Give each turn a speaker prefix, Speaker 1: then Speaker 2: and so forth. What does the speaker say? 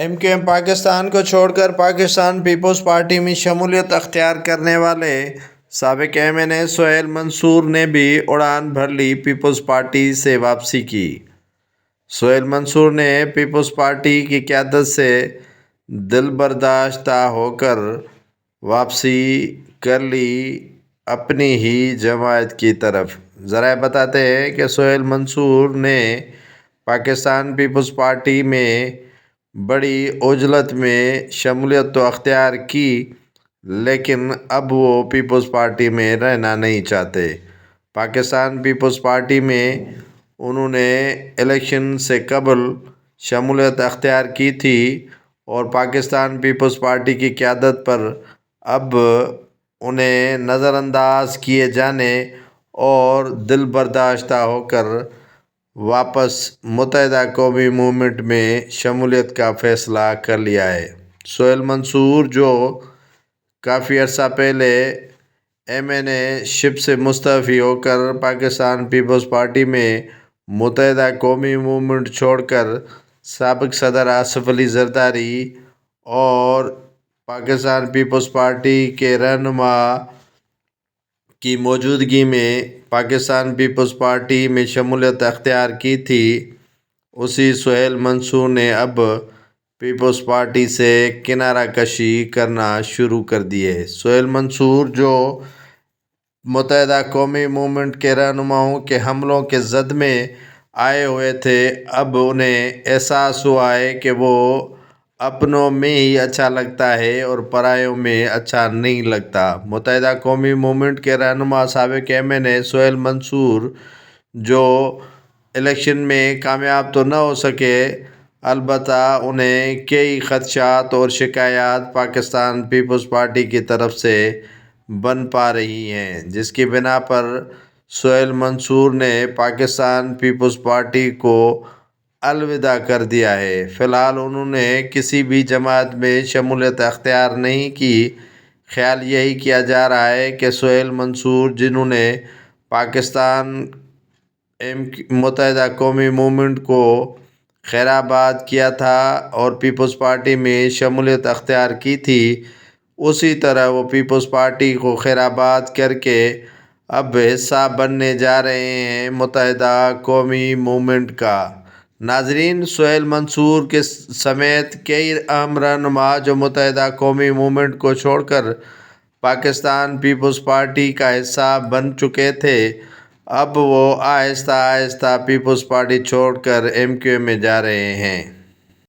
Speaker 1: M Q M Pakistan کو چھوڑ کر پاکستان پیپلز پارٹی میں شمولیت اختیار کرنے والے سابق ایم این اے سہیل منصور نے بھی اڑان بھر لی، پیپلز پارٹی سے واپسی کی۔ سہیل منصور نے پیپلز پارٹی کی قیادت سے دل برداشتہ ہو کر واپسی کر لی اپنی ہی جماعت کی طرف۔ ذرائع بتاتے ہیں کہ سہیل منصور نے پاکستان پیپلز پارٹی میں بڑی عجلت میں شمولیت تو اختیار کی، لیکن اب وہ پیپلز پارٹی میں رہنا نہیں چاہتے۔ پاکستان پیپلز پارٹی میں انہوں نے الیکشن سے قبل شمولیت اختیار کی تھی اور پاکستان پیپلز پارٹی کی قیادت پر اب انہیں نظر انداز کیے جانے اور دل برداشتہ ہو کر واپس متحدہ قومی موومنٹ میں شمولیت کا فیصلہ کر لیا ہے۔ سہیل منصور، جو کافی عرصہ پہلے ایم این اے شپ سے مستعفی ہو کر پاکستان پیپلز پارٹی میں متحدہ قومی موومنٹ چھوڑ کر سابق صدر آصف علی زرداری اور پاکستان پیپلز پارٹی کے رہنما کی موجودگی میں پاکستان پیپلز پارٹی میں شمولیت اختیار کی تھی، اسی سہیل منصور نے اب پیپلز پارٹی سے کنارہ کشی کرنا شروع کر دی ہے۔ سہیل منصور، جو متحدہ قومی موومنٹ کے رہنماؤں کے حملوں کے زد میں آئے ہوئے تھے، اب انہیں احساس ہوا ہے کہ وہ اپنوں میں ہی اچھا لگتا ہے اور پرایوں میں اچھا نہیں لگتا۔ متحدہ قومی موومنٹ کے رہنما سابق ایم این اے سہیل منصور، جو الیکشن میں کامیاب تو نہ ہو سکے، البتہ انہیں کئی خدشات اور شکایات پاکستان پیپلز پارٹی کی طرف سے بن پا رہی ہیں، جس کی بنا پر سہیل منصور نے پاکستان پیپلز پارٹی کو الوداع کر دیا ہے۔ فی الحال انہوں نے کسی بھی جماعت میں شمولیت اختیار نہیں کی۔ خیال یہی کیا جا رہا ہے کہ سہیل منصور، جنہوں نے پاکستان متحدہ قومی موومنٹ کو خیرآباد کیا تھا اور پیپلز پارٹی میں شمولیت اختیار کی تھی، اسی طرح وہ پیپلز پارٹی کو خیرآباد کر کے اب حصہ بننے جا رہے ہیں متحدہ قومی موومنٹ کا۔ ناظرین، سہیل منصور کے سمیت کئی اہم رہنما جو متحدہ قومی موومنٹ کو چھوڑ کر پاکستان پیپلز پارٹی کا حصہ بن چکے تھے، اب وہ آہستہ آہستہ پیپلز پارٹی چھوڑ کر ایم کیو ایم میں جا رہے ہیں۔